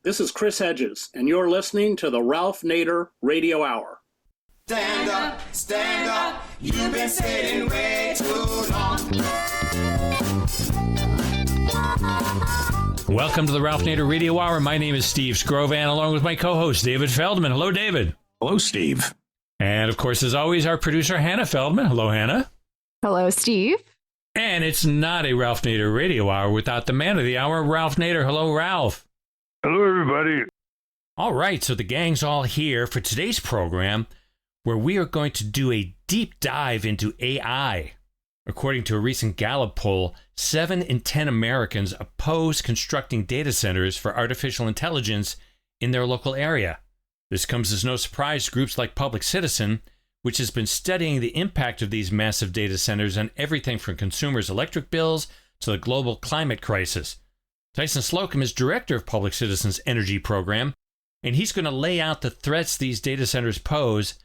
This is Chris Hedges, and you're listening to the Ralph Nader Radio Hour. Stand up, you've been sitting way too long. Welcome to the Ralph Nader Radio Hour. My name is Steve Scrovan, along with my co-host, David Feldman. Hello, David. Hello, Steve. And, of course, as always, our producer, Hannah Feldman. Hello, Hannah. Hello, Steve. And it's not a Ralph Nader Radio Hour without the man of the hour, Ralph Nader. Hello, Ralph. Hello, everybody. All right, so the gang's all here for today's program, where we are going to do a deep dive into AI. According to a recent Gallup poll, 7 in 10 Americans oppose constructing data centers for artificial intelligence in their local area. This comes as no surprise to groups like Public Citizen, which has been studying the impact of these massive data centers on everything from consumers' electric bills to the global climate crisis. Tyson Slocum is director of Public Citizen's energy program, and he's going to lay out the threats these data centers pose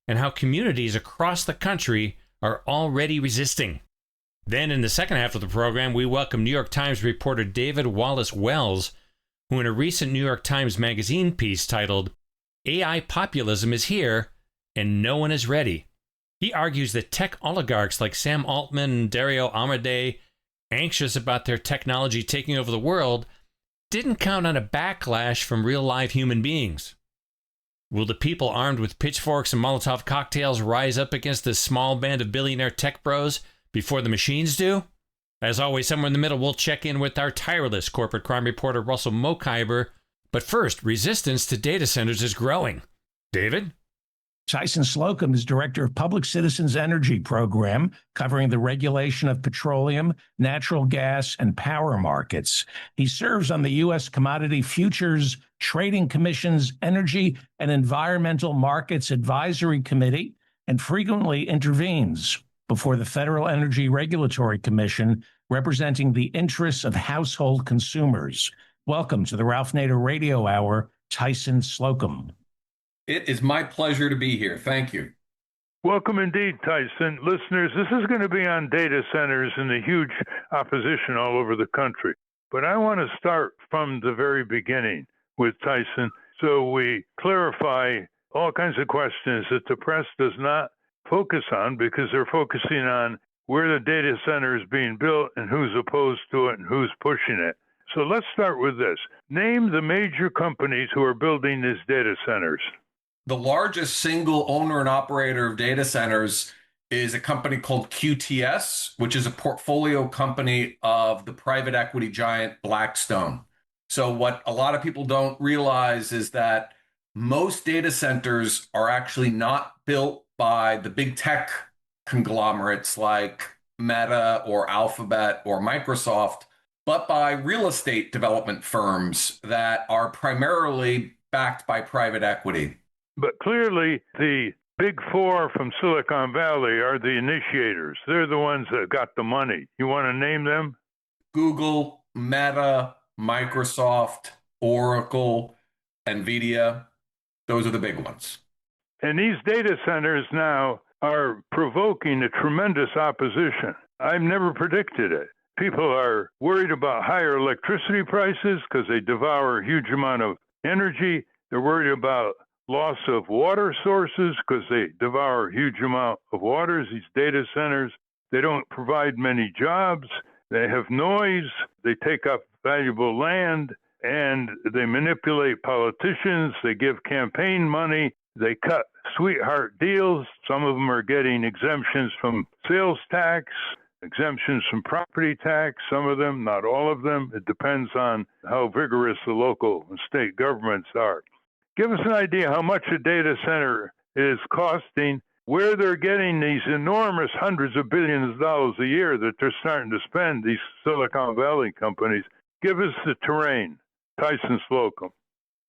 and how communities across the country are already resisting. Then in the second half of the program, we welcome New York Times reporter David Wallace-Wells, who in a recent New York Times Magazine piece titled, "AI Populism is Here, and No One is Ready," he argues that tech oligarchs like Sam Altman and Dario Amodei, anxious about their technology taking over the world, didn't count on a backlash from real live human beings. Will the people armed with pitchforks and Molotov cocktails rise up against this small band of billionaire tech bros before the machines do? As always, somewhere in the middle, we'll check in with our tireless corporate crime reporter, Russell Mokhiber. But first, resistance to data centers is growing. David? Tyson Slocum is director of Public Citizen's energy program, covering the regulation of petroleum, natural gas, and power markets. He serves on the U.S. Commodity Futures Trading Commission's Energy and Environmental Markets Advisory Committee and frequently intervenes before the Federal Energy Regulatory Commission, representing the interests of household consumers. Welcome to the Ralph Nader Radio Hour, Tyson Slocum. It is my pleasure to be here. Thank you. Welcome indeed, Tyson. Listeners, this is going to be on data centers and the huge opposition all over the country. But I want to start from the very beginning with Tyson so we clarify all kinds of questions that the press does not focus on because they're focusing on where the data center is being built and who's opposed to it and who's pushing it. So let's start with this. Name the major companies who are building these data centers. The largest single owner and operator of data centers is a company called QTS, which is a portfolio company of the private equity giant Blackstone. So what a lot of people don't realize is that most data centers are actually not built by the big tech conglomerates like Meta or Alphabet or Microsoft, but by real estate development firms that are primarily backed by private equity. But clearly, the big four from Silicon Valley are the initiators. They're the ones that got the money. You want to name them? Google, Meta, Microsoft, Oracle, NVIDIA. Those are the big ones. And these data centers now are provoking a tremendous opposition. I've never predicted it. People are worried about higher electricity prices because they devour a huge amount of energy. They're worried about loss of water sources because they devour a huge amount of water. These data centers, they don't provide many jobs. They have noise. They take up valuable land, and they manipulate politicians. They give campaign money. They cut sweetheart deals. Some of them are getting exemptions from sales tax, exemptions from property tax. Some of them, not all of them. It depends on how vigorous the local and state governments are. Give us an idea how much a data center is costing, where they're getting these enormous hundreds of billions of dollars a year that they're starting to spend, these Silicon Valley companies. Give us the terrain. Tyson Slocum.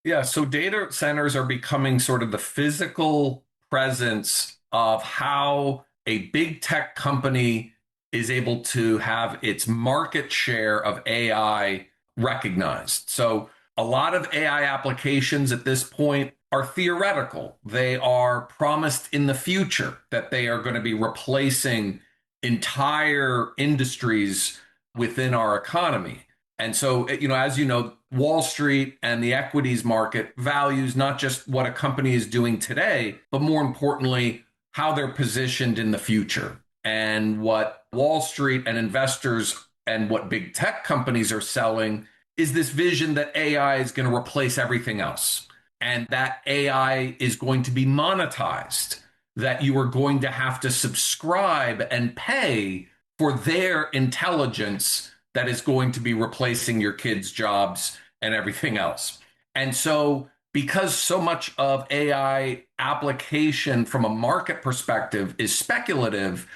Yeah, so data centers are becoming sort of the physical presence of how a big tech company is able to have its market share of AI recognized. So a lot of AI applications at this point are theoretical. They are promised in the future that they are going to be replacing entire industries within our economy. And so, as you know, Wall Street and the equities market values not just what a company is doing today, but more importantly, how they're positioned in the future. And what Wall Street and investors and what big tech companies are selling is this vision that AI is going to replace everything else, and that AI is going to be monetized, that you are going to have to subscribe and pay for their intelligence that is going to be replacing your kids' jobs and everything else. And so, because so much of AI application from a market perspective is speculative,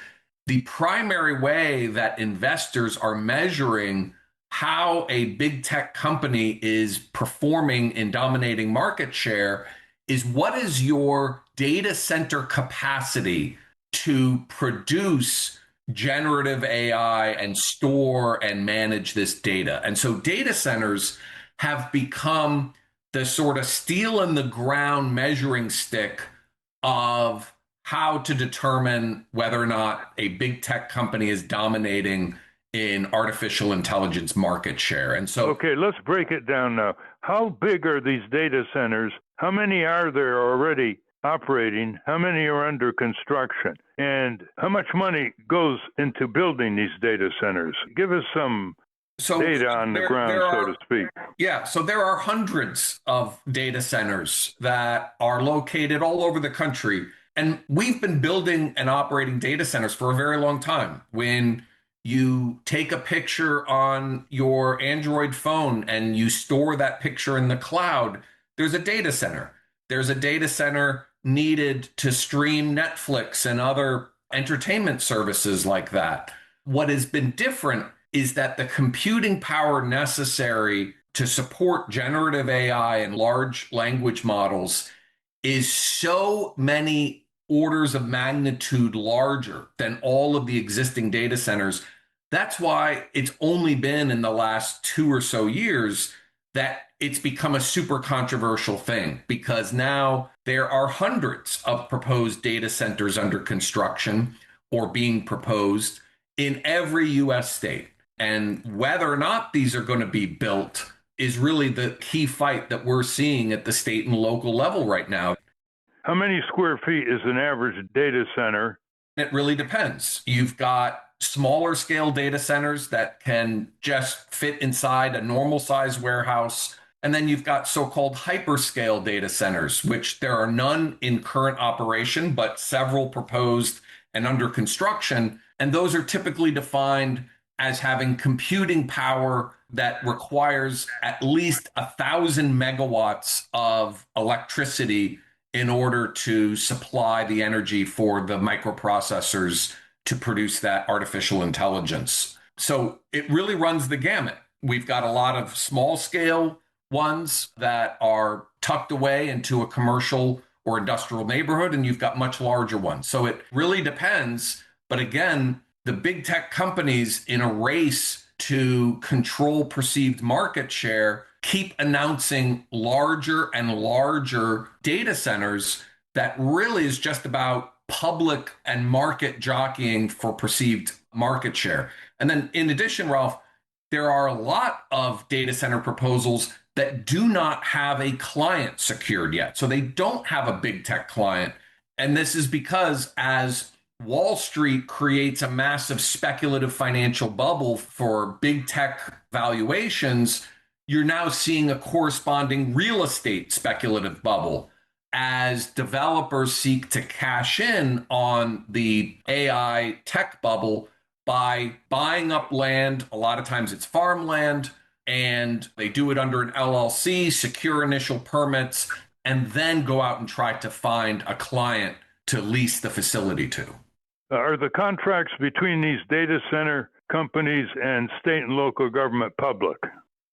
the primary way that investors are measuring how a big tech company is performing in dominating market share is what is your data center capacity to produce generative AI and store and manage this data. And so data centers have become the sort of steel in the ground measuring stick of how to determine whether or not a big tech company is dominating in artificial intelligence market share. And so, okay, let's break it down now. How big are these data centers? How many are there already operating? How many are under construction? And how much money goes into building these data centers? Give us some data on the ground, so to speak. Yeah, so there are hundreds of data centers that are located all over the country. And we've been building and operating data centers for a very long time. When you take a picture on your Android phone and you store that picture in the cloud, there's a data center. There's a data center needed to stream Netflix and other entertainment services like that. What has been different is that the computing power necessary to support generative AI and large language models is so many orders of magnitude larger than all of the existing data centers. That's why it's only been in the last 2 or so years that it's become a super controversial thing, because now there are hundreds of proposed data centers under construction or being proposed in every US state. And whether or not these are going to be built is really the key fight that we're seeing at the state and local level right now. How many square feet is an average data center? It really depends. You've got smaller scale data centers that can just fit inside a normal size warehouse. And then you've got so-called hyperscale data centers, which there are none in current operation, but several proposed and under construction. And those are typically defined as having computing power that requires at least 1,000 megawatts of electricity in order to supply the energy for the microprocessors to produce that artificial intelligence. So it really runs the gamut. We've got a lot of small scale ones that are tucked away into a commercial or industrial neighborhood, and you've got much larger ones. So it really depends. But again, the big tech companies, in a race to control perceived market share, keep announcing larger and larger data centers that really is just about public and market jockeying for perceived market share. And then in addition, Ralph, there are a lot of data center proposals that do not have a client secured yet. So they don't have a big tech client. And this is because as Wall Street creates a massive speculative financial bubble for big tech valuations, you're now seeing a corresponding real estate speculative bubble as developers seek to cash in on the AI tech bubble by buying up land. A lot of times it's farmland, and they do it under an LLC, secure initial permits, and then go out and try to find a client to lease the facility to. Are the contracts between these data center companies and state and local government public?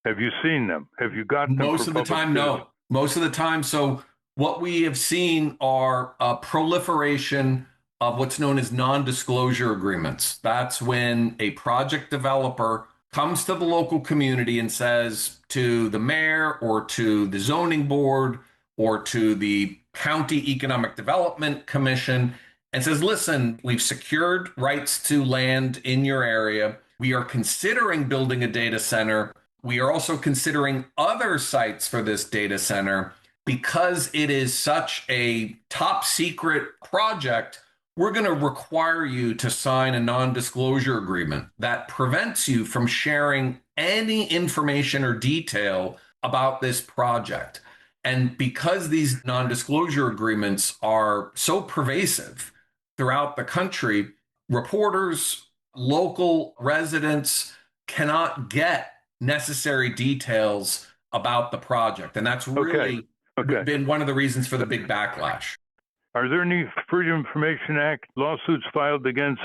Have you seen them? Have you got them? Most of the time, no. Most of the time. So what we have seen are a proliferation of what's known as non-disclosure agreements. That's when a project developer comes to the local community and says to the mayor or to the zoning board or to the county economic development commission and says, listen, we've secured rights to land in your area. We are considering building a data center. We are also considering other sites for this data center because it is such a top secret project. We're going to require you to sign a non-disclosure agreement that prevents you from sharing any information or detail about this project. And because these non-disclosure agreements are so pervasive throughout the country, reporters, local residents cannot get necessary details about the project. And that's really been one of the reasons for the big backlash. Are there any Freedom of Information Act lawsuits filed against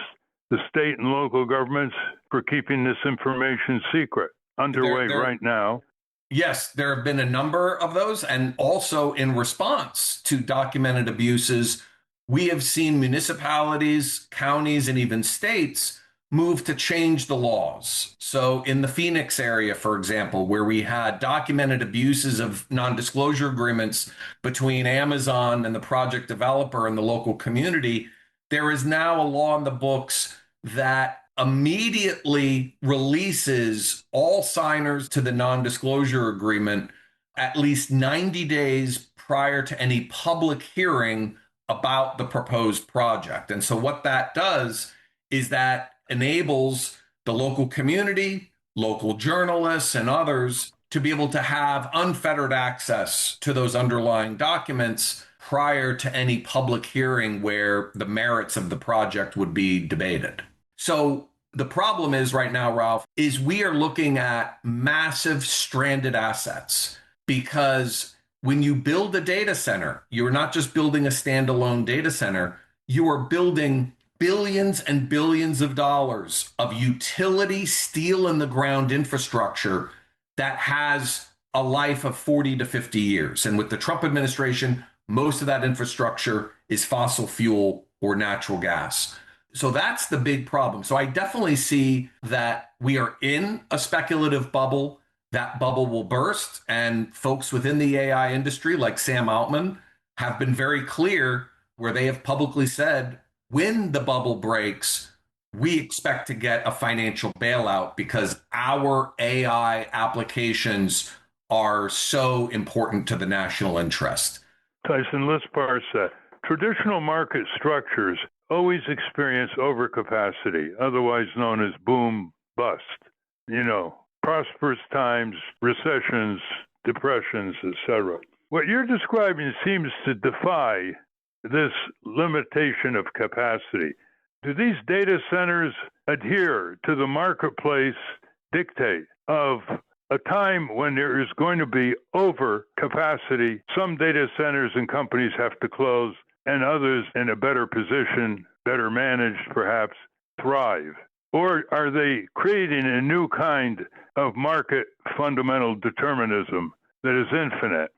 the state and local governments for keeping this information secret underway right now? Yes, there have been a number of those. And also in response to documented abuses, we have seen municipalities, counties, and even states move to change the laws. So in the Phoenix area, for example, where we had documented abuses of non-disclosure agreements between Amazon and the project developer and the local community, there is now a law in the books that immediately releases all signers to the non-disclosure agreement at least 90 days prior to any public hearing about the proposed project. And so what that does is that enables the local community, local journalists, and others to be able to have unfettered access to those underlying documents prior to any public hearing where the merits of the project would be debated. So the problem is right now, Ralph, is we are looking at massive stranded assets, because when you build a data center, you're not just building a standalone data center, you are building billions and billions of dollars of utility steel in the ground infrastructure that has a life of 40 to 50 years. And with the Trump administration, most of that infrastructure is fossil fuel or natural gas. So that's the big problem. So I definitely see that we are in a speculative bubble. That bubble will burst. And folks within the AI industry, like Sam Altman, have been very clear where they have publicly said, when the bubble breaks, we expect to get a financial bailout because our AI applications are so important to the national interest. Tyson, let's parse that. Traditional market structures always experience overcapacity, otherwise known as boom bust. You know, prosperous times, recessions, depressions, etc. What you're describing seems to defy this limitation of capacity. Do these data centers adhere to the marketplace dictate of a time when there is going to be overcapacity? Some data centers and companies have to close, and others in a better position, better managed perhaps, thrive? Or are they creating a new kind of market fundamental determinism that is infinite?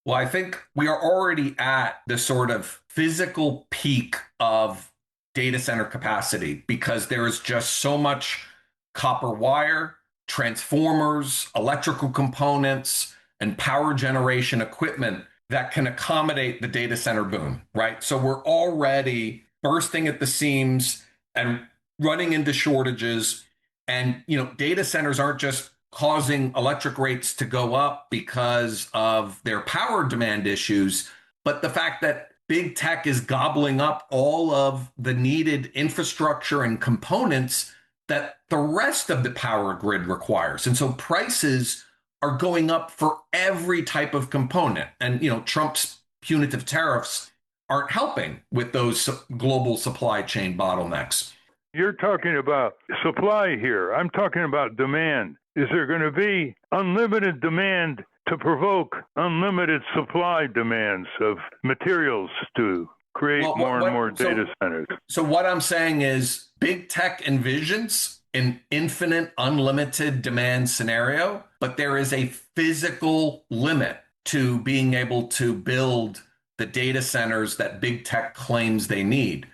Well, I think we are already at the sort of physical peak of data center capacity because there is just so much copper wire, transformers, electrical components, and power generation equipment that can accommodate the data center boom, right? So we're already bursting at the seams and running into shortages. And, you know, data centers aren't just causing electric rates to go up because of their power demand issues, but the fact that big tech is gobbling up all of the needed infrastructure and components that the rest of the power grid requires. And so prices are going up for every type of component. And, you know, Trump's punitive tariffs aren't helping with those global supply chain bottlenecks. You're talking about supply here. I'm talking about demand. Is there going to be unlimited demand to provoke unlimited supply demands of materials to create more and more data centers? So what I'm saying is big tech envisions an infinite, unlimited demand scenario, but there is a physical limit to being able to build the data centers that big tech claims they need.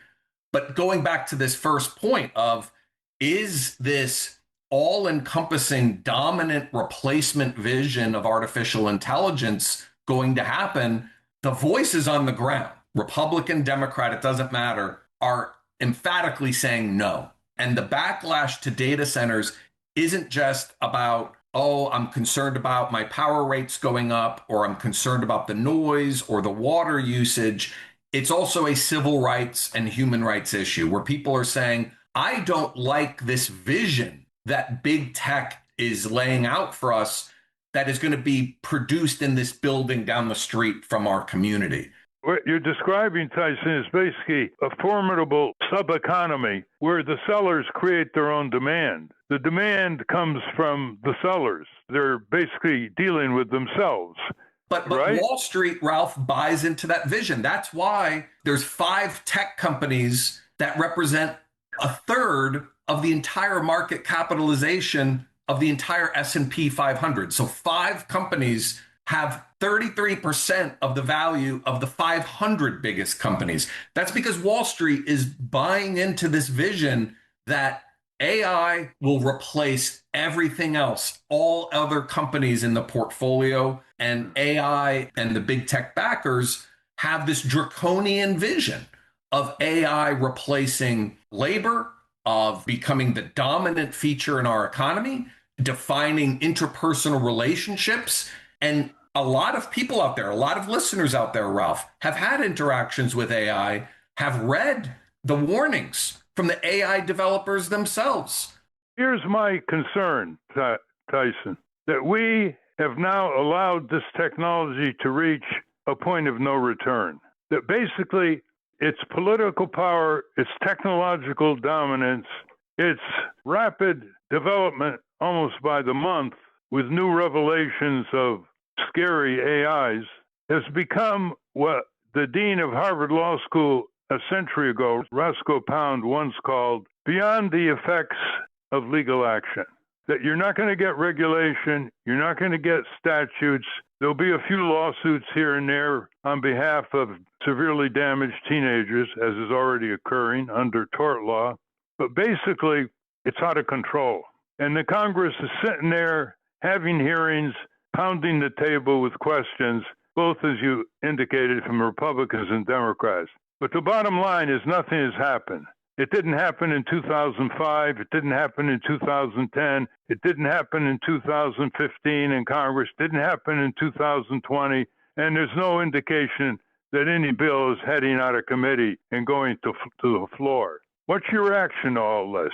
But going back to this first point of, is this all-encompassing dominant replacement vision of artificial intelligence going to happen? The voices on the ground, Republican, Democrat, it doesn't matter, are emphatically saying no. And the backlash to data centers isn't just about oh, I'm concerned about my power rates going up, or I'm concerned about the noise or the water usage. It's also a civil rights and human rights issue where people are saying, I don't like this vision that big tech is laying out for us that is going to be produced in this building down the street from our community. What you're describing, Tyson, is basically a formidable sub-economy where the sellers create their own demand. The demand comes from the sellers. They're basically dealing with themselves. But right? Wall Street, Ralph, buys into that vision. That's why there's 5 tech companies that represent a third of the entire market capitalization of the entire S&P 500. So 5 companies have 33% of the value of the 500 biggest companies. That's because Wall Street is buying into this vision that AI will replace everything else, all other companies in the portfolio, and AI and the big tech backers have this draconian vision of AI replacing labor, of becoming the dominant feature in our economy, defining interpersonal relationships. And a lot of people out there, a lot of listeners out there, Ralph, have had interactions with AI, have read the warnings from the AI developers themselves. Here's my concern, Tyson, that we have now allowed this technology to reach a point of no return. That basically its political power, its technological dominance, its rapid development almost by the month with new revelations of scary AIs has become what the dean of Harvard Law School a century ago, Roscoe Pound, once called beyond the effects of legal action. That you're not going to get regulation, you're not going to get statutes. There'll be a few lawsuits here and there on behalf of severely damaged teenagers, as is already occurring under tort law. But basically, it's out of control. And the Congress is sitting there having hearings, pounding the table with questions, both as you indicated from Republicans and Democrats. But the bottom line is nothing has happened. It didn't happen in 2005. It didn't happen in 2010. It didn't happen in 2015 in Congress. It didn't happen in 2020. And there's no indication that any bill is heading out of committee and going to the floor. What's your reaction to all this?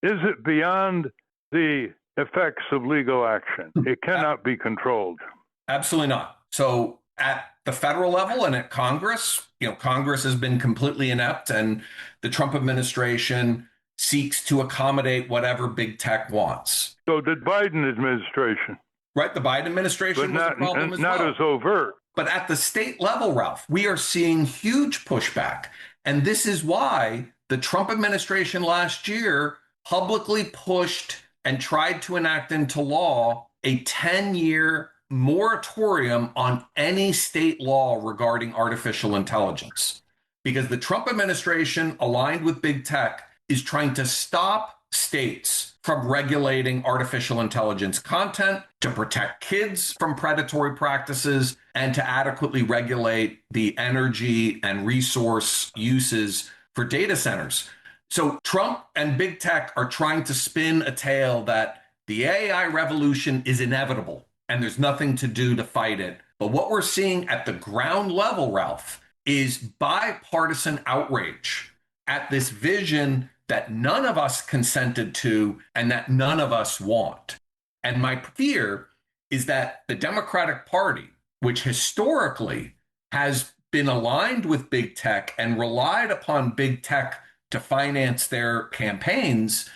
Is it beyond the effects of legal action? It cannot be controlled. Absolutely not. So at the federal level and at Congress, Congress has been completely inept, and the Trump administration seeks to accommodate whatever big tech wants. So did Biden administration. Right, the Biden administration was a problem as well. Not as overt. But at the state level, Ralph, we are seeing huge pushback. And this is why the Trump administration last year publicly pushed and tried to enact into law a 10-year moratorium on any state law regarding artificial intelligence. Because the Trump administration, aligned with big tech, is trying to stop states from regulating artificial intelligence content, to protect kids from predatory practices, and to adequately regulate the energy and resource uses for data centers. So Trump and big tech are trying to spin a tale that the AI revolution is inevitable and there's nothing to do to fight it. But what we're seeing at the ground level, Ralph, is bipartisan outrage at this vision that none of us consented to and that none of us want. And my fear is that the Democratic Party, which historically has been aligned with big tech and relied upon big tech to finance their campaigns,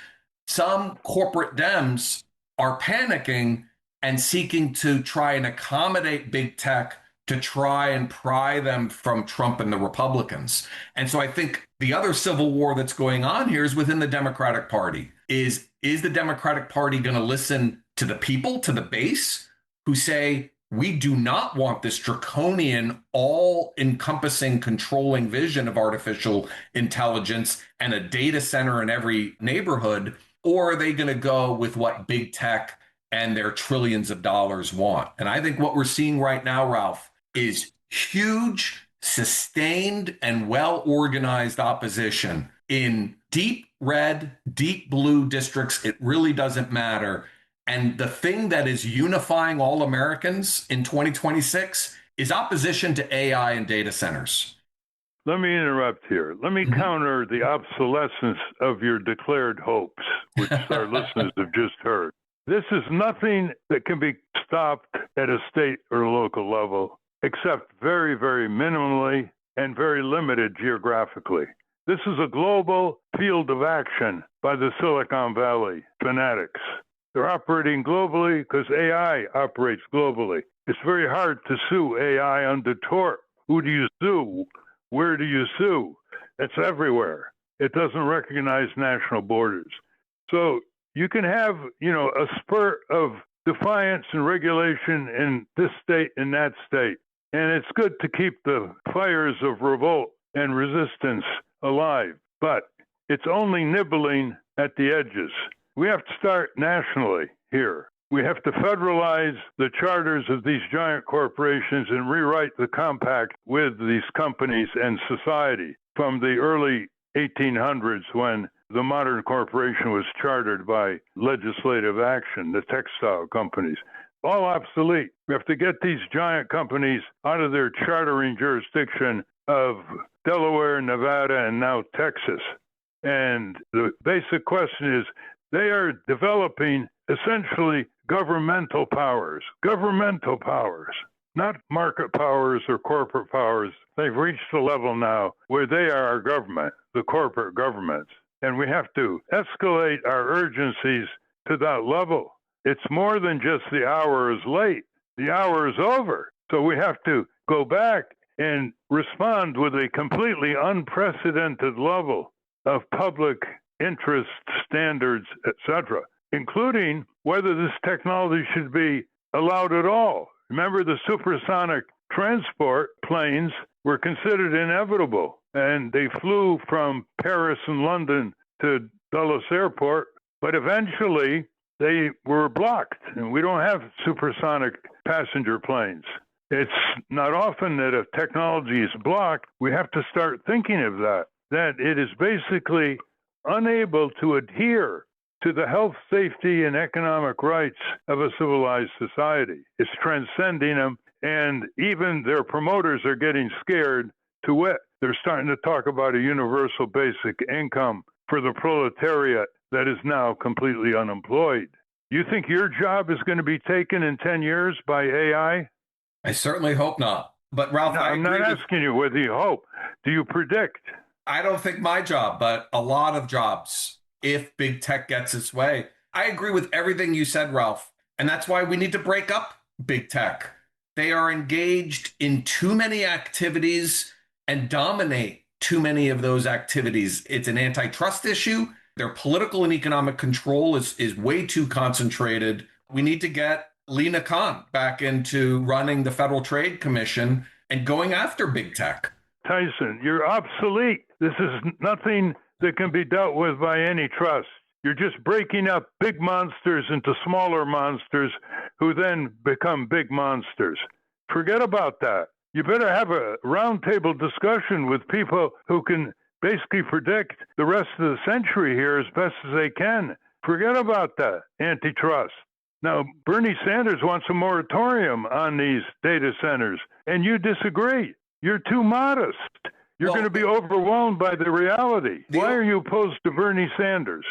some corporate Dems are panicking and seeking to try and accommodate big tech to try and pry them from Trump and the Republicans. And so I think the other civil war that's going on here is within the Democratic Party. Is the Democratic Party going to listen to the people, to the base, who say, we do not want this draconian, all-encompassing, controlling vision of artificial intelligence and a data center in every neighborhood? Or are they going to go with what big tech and their trillions of dollars want? And I think what we're seeing right now, Ralph, is huge, sustained, and well-organized opposition in deep red, deep blue districts. It really doesn't matter. And the thing that is unifying all Americans in 2026 is opposition to AI and data centers. Let me interrupt here. Let me counter the obsolescence of your declared hopes, which our listeners have just heard. This is nothing that can be stopped at a state or local level, except very, very minimally and very limited geographically. This is a global field of action by the Silicon Valley fanatics. They're operating globally because AI operates globally. It's very hard to sue AI under tort. Who do you sue? Where do you sue? It's everywhere. It doesn't recognize national borders. So you can have, a spurt of defiance and regulation in this state and that state. And it's good to keep the fires of revolt and resistance alive. But it's only nibbling at the edges. We have to start nationally here. We have to federalize the charters of these giant corporations and rewrite the compact with these companies and society from the early 1800s when the modern corporation was chartered by legislative action, the textile companies. All obsolete. We have to get these giant companies out of their chartering jurisdiction of Delaware, Nevada, and now Texas. And the basic question is, they are developing essentially governmental powers, not market powers or corporate powers. They've reached a level now where they are our government, the corporate governments. And we have to escalate our urgencies to that level. It's more than just the hour is late. The hour is over. So we have to go back and respond with a completely unprecedented level of public interest standards, etc., including whether this technology should be allowed at all. Remember, the supersonic transport planes were considered inevitable, and they flew from Paris and London to Dulles Airport, but eventually they were blocked, and we don't have supersonic passenger planes. It's not often that if technology is blocked, we have to start thinking of that it is basically unable to adhere to the health, safety, and economic rights of a civilized society. It's transcending them, and even their promoters are getting scared to wit. They're starting to talk about a universal basic income for the proletariat that is now completely unemployed. You think your job is going to be taken in 10 years by AI? I certainly hope not. But Ralph, No, I'm not asking you whether you hope. Do you predict? I don't think my job, but a lot of jobs, if big tech gets its way. I agree with everything you said, Ralph. And that's why we need to break up big tech. They are engaged in too many activities and dominate too many of those activities. It's an antitrust issue. Their political and economic control is way too concentrated. We need to get Lena Khan back into running the Federal Trade Commission and going after big tech. Tyson, you're obsolete. This is nothing that can be dealt with by any trust. You're just breaking up big monsters into smaller monsters who then become big monsters. Forget about that. You better have a roundtable discussion with people who can basically predict the rest of the century here as best as they can. Forget about that antitrust. Now, Bernie Sanders wants a moratorium on these data centers, and you disagree. You're too modest. You're going to be overwhelmed by the reality. Why are you opposed to Bernie Sanders?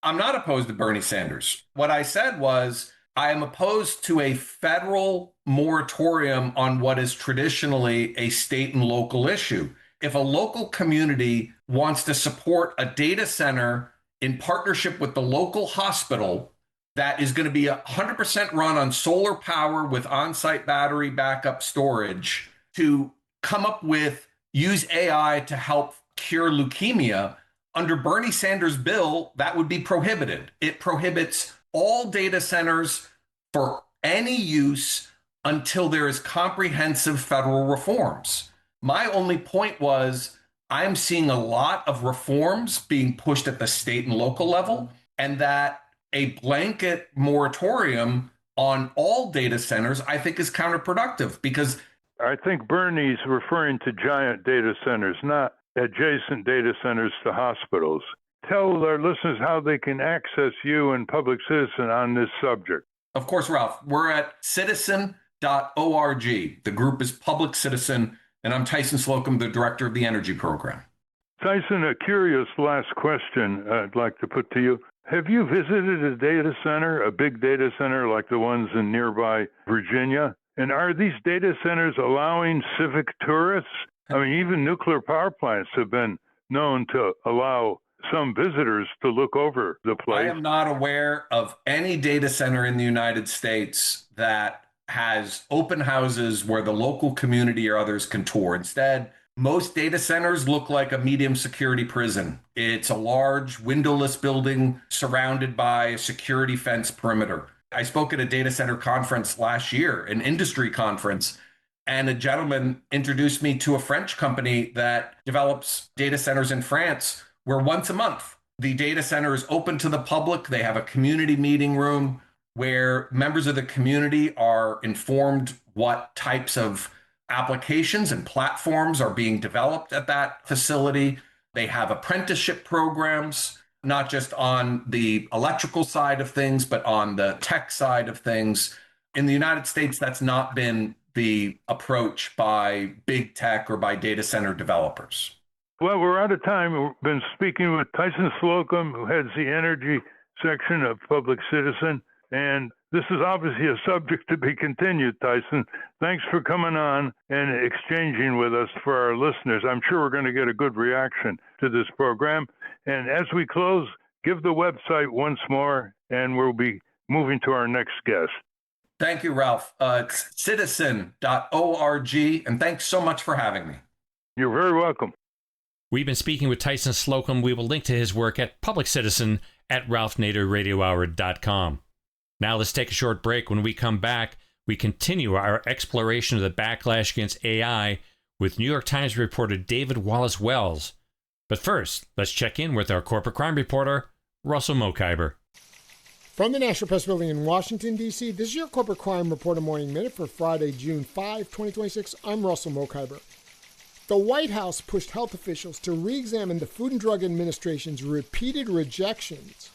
I'm not opposed to Bernie Sanders. What I said was I am opposed to a federal moratorium on what is traditionally a state and local issue. If a local community wants to support a data center in partnership with the local hospital that is going to be 100% run on solar power with on-site battery backup storage to come up with, use AI to help cure leukemia, under Bernie Sanders' bill, that would be prohibited. It prohibits all data centers for any use until there is comprehensive federal reforms. My only point was I'm seeing a lot of reforms being pushed at the state and local level, and that a blanket moratorium on all data centers, I think, is counterproductive because I think Bernie's referring to giant data centers, not adjacent data centers to hospitals. tell our listeners how they can access you and Public Citizen on this subject? Of course, Ralph. We're at citizen.org. The group is Public Citizen, and I'm Tyson Slocum, the director of the Energy Program. Tyson, a curious last question I'd like to put to you. Have you visited a data center, a big data center like the ones in nearby Virginia? And are these data centers allowing civic tourists? I mean, even nuclear power plants have been known to allow some visitors to look over the place. I am not aware of any data center in the United States that has open houses where the local community or others can tour. Instead, most data centers look like a medium security prison. It's a large windowless building surrounded by a security fence perimeter. I spoke at a data center conference last year, an industry conference, and a gentleman introduced me to a French company that develops data centers in France, where once a month the data center is open to the public. They have a community meeting room where members of the community are informed what types of applications and platforms are being developed at that facility. They have apprenticeship programs, not just on the electrical side of things, but on the tech side of things. In the United States, that's not been the approach by big tech or by data center developers. Well, we're out of time. We've been speaking with Tyson Slocum, who heads the energy section of Public Citizen. And this is obviously a subject to be continued, Tyson. Thanks for coming on and exchanging with us for our listeners. I'm sure we're going to get a good reaction to this program. And as we close, give the website once more, and we'll be moving to our next guest. Thank you, Ralph. It's citizen.org, and thanks so much for having me. You're very welcome. We've been speaking with Tyson Slocum. We will link to his work at Public Citizen at ralphnaderradiohour.com. Now let's take a short break. When we come back, we continue our exploration of the backlash against AI with New York Times reporter David Wallace-Wells. But first, let's check in with our corporate crime reporter, Russell Mokhiber. From the National Press Building in Washington, D.C., this is your Corporate Crime Reporter Morning Minute for Friday, June 5, 2026. I'm Russell Mokhiber. The White House pushed health officials to re-examine the Food and Drug Administration's repeated rejections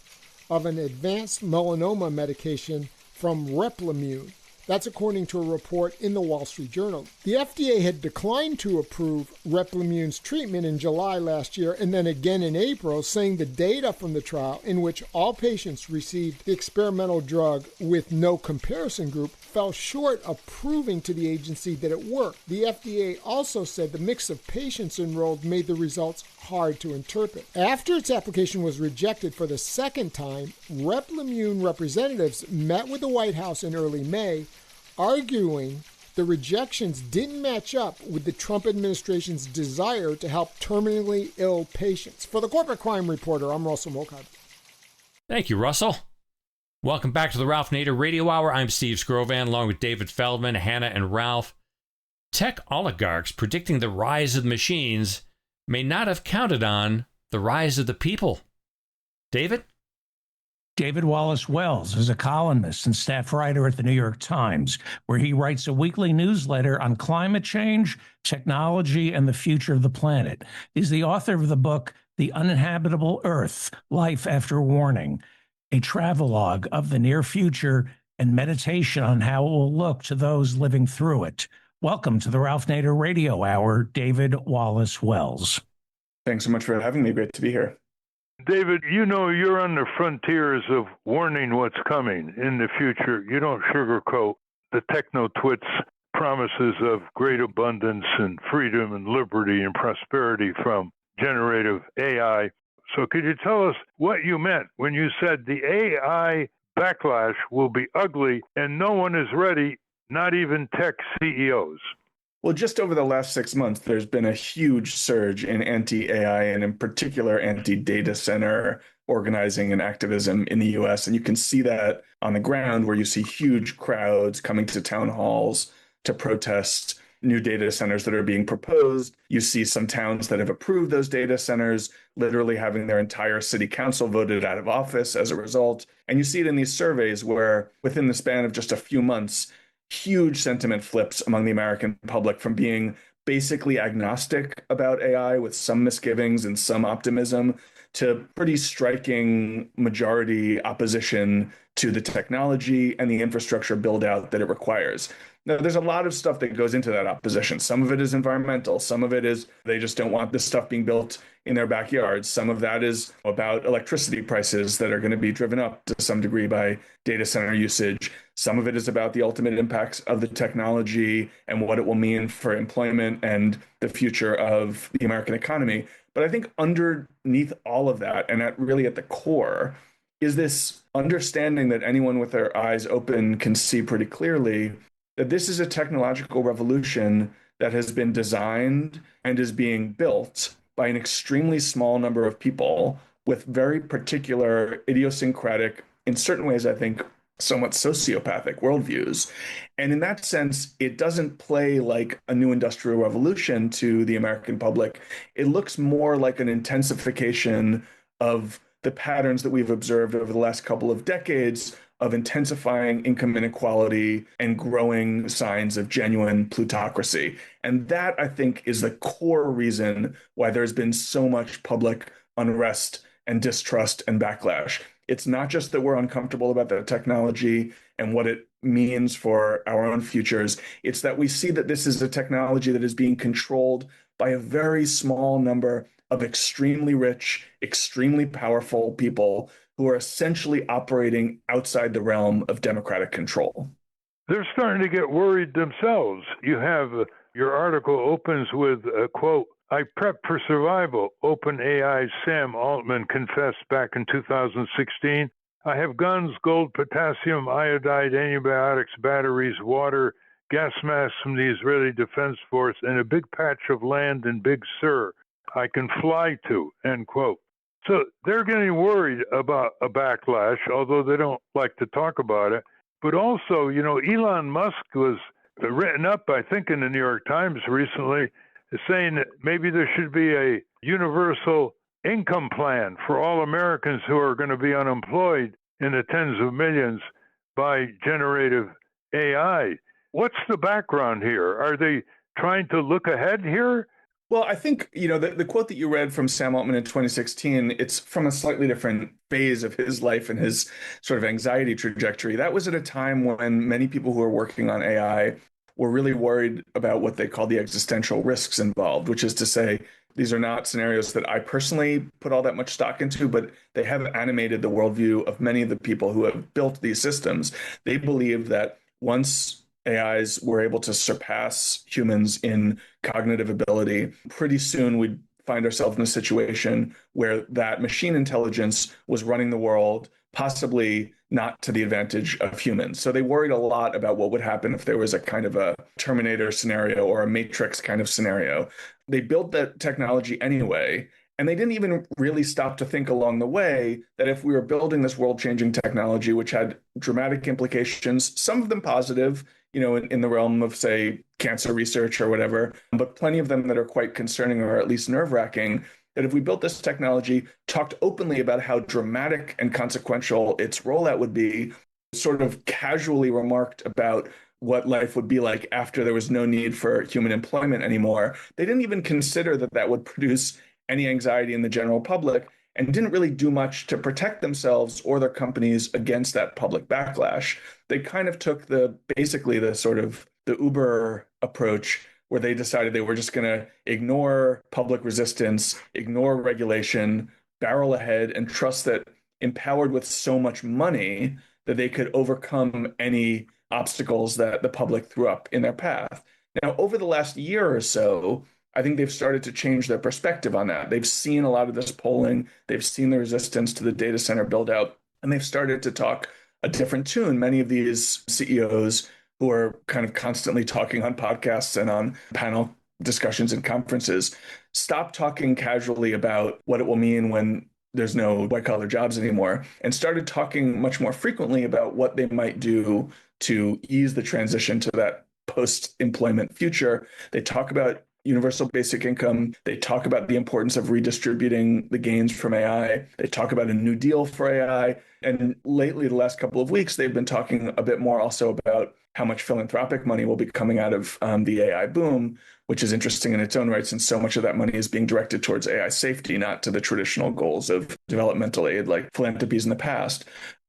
of an advanced melanoma medication from Replimune. That's according to a report in the Wall Street Journal. The FDA had declined to approve Replimune's treatment in July last year and then again in April, saying the data from the trial, in which all patients received the experimental drug with no comparison group, fell short of proving to the agency that it worked. The FDA also said the mix of patients enrolled made the results hard to interpret. After its application was rejected for the second time, Replimune representatives met with the White House in early May, arguing the rejections didn't match up with the Trump administration's desire to help terminally ill patients. For the Corporate Crime Reporter, I'm Russell Mokhiber. Thank you, Russell. Welcome back to the Ralph Nader Radio Hour. I'm Steve Scrovan, along with David Feldman, Hannah, and Ralph. Tech oligarchs predicting the rise of the machines may not have counted on the rise of the people. David? David Wallace-Wells is a columnist and staff writer at the New York Times, where he writes a weekly newsletter on climate change, technology, and the future of the planet. He's the author of the book, The Uninhabitable Earth, Life After Warning, a travelogue of the near future and meditation on how it will look to those living through it. Welcome to the Ralph Nader Radio Hour, David Wallace-Wells. Thanks so much for having me. Great to be here. David, you know you're on the frontiers of warning what's coming in the future. You don't sugarcoat the techno-twits' promises of great abundance and freedom and liberty and prosperity from generative AI. So could you tell us what you meant when you said the AI backlash will be ugly and no one is ready, not even tech CEOs? Well, just over the last 6 months, there's been a huge surge in anti-AI and in particular anti-data center organizing and activism in the US. And you can see that on the ground where you see huge crowds coming to town halls to protest new data centers that are being proposed. You see some towns that have approved those data centers literally having their entire city council voted out of office as a result. And you see it in these surveys where within the span of just a few months, huge sentiment flips among the American public from being basically agnostic about AI with some misgivings and some optimism to pretty striking majority opposition to the technology and the infrastructure build out that it requires. Now, there's a lot of stuff that goes into that opposition. Some of it is environmental. Some of it is they just don't want this stuff being built in their backyards. Some of that is about electricity prices that are going to be driven up to some degree by data center usage. Some of it is about the ultimate impacts of the technology and what it will mean for employment and the future of the American economy. But I think underneath all of that, and really at the core, is this understanding that anyone with their eyes open can see pretty clearly that this is a technological revolution that has been designed and is being built by an extremely small number of people with very particular idiosyncratic, in certain ways, I think, somewhat sociopathic worldviews. And in that sense, it doesn't play like a new industrial revolution to the American public. It looks more like an intensification of the patterns that we've observed over the last couple of decades of intensifying income inequality and growing signs of genuine plutocracy. And that, I think, is the core reason why there's been so much public unrest and distrust and backlash. It's not just that we're uncomfortable about the technology and what it means for our own futures. It's that we see that this is a technology that is being controlled by a very small number of extremely rich, extremely powerful people who are essentially operating outside the realm of democratic control. They're starting to get worried themselves. You have your article opens with a quote, "I prepped for survival," OpenAI's Sam Altman confessed back in 2016. "I have guns, gold, potassium, iodide, antibiotics, batteries, water, gas masks from the Israeli Defense Force, and a big patch of land in Big Sur I can fly to," end quote. So they're getting worried about a backlash, although they don't like to talk about it. But also, Elon Musk was written up, I think, in the New York Times recently, saying that maybe there should be a universal income plan for all Americans who are going to be unemployed in the tens of millions by generative AI. What's the background here? Are they trying to look ahead here? Well, I think, the quote that you read from Sam Altman in 2016, it's from a slightly different phase of his life and his sort of anxiety trajectory. That was at a time when many people who were working on AI were really worried about what they call the existential risks involved, which is to say, these are not scenarios that I personally put all that much stock into, but they have animated the worldview of many of the people who have built these systems. They believe that once AIs were able to surpass humans in cognitive ability, pretty soon we'd find ourselves in a situation where that machine intelligence was running the world, possibly not to the advantage of humans. So they worried a lot about what would happen if there was a kind of a Terminator scenario or a Matrix kind of scenario. They built that technology anyway, and they didn't even really stop to think along the way that if we were building this world-changing technology, which had dramatic implications, some of them positive, in the realm of, say, cancer research or whatever, but plenty of them that are quite concerning or at least nerve-wracking, that if we built this technology, talked openly about how dramatic and consequential its rollout would be, sort of casually remarked about what life would be like after there was no need for human employment anymore, they didn't even consider that that would produce any anxiety in the general public, and didn't really do much to protect themselves or their companies against that public backlash. They kind of took basically the sort of the Uber approach, where they decided they were just going to ignore public resistance, ignore regulation, barrel ahead, and trust that empowered with so much money that they could overcome any obstacles that the public threw up in their path. Now, over the last year or so, I think they've started to change their perspective on that. They've seen a lot of this polling. They've seen the resistance to the data center build out, and they've started to talk a different tune. Many of these CEOs who are kind of constantly talking on podcasts and on panel discussions and conferences stop talking casually about what it will mean when there's no white collar jobs anymore, and started talking much more frequently about what they might do to ease the transition to that post-employment future. They talk about universal basic income. They talk about the importance of redistributing the gains from AI. They talk about a new deal for AI. And lately, the last couple of weeks, they've been talking a bit more also about how much philanthropic money will be coming out of the AI boom, which is interesting in its own right, since so much of that money is being directed towards AI safety, not to the traditional goals of developmental aid like philanthropies in the past.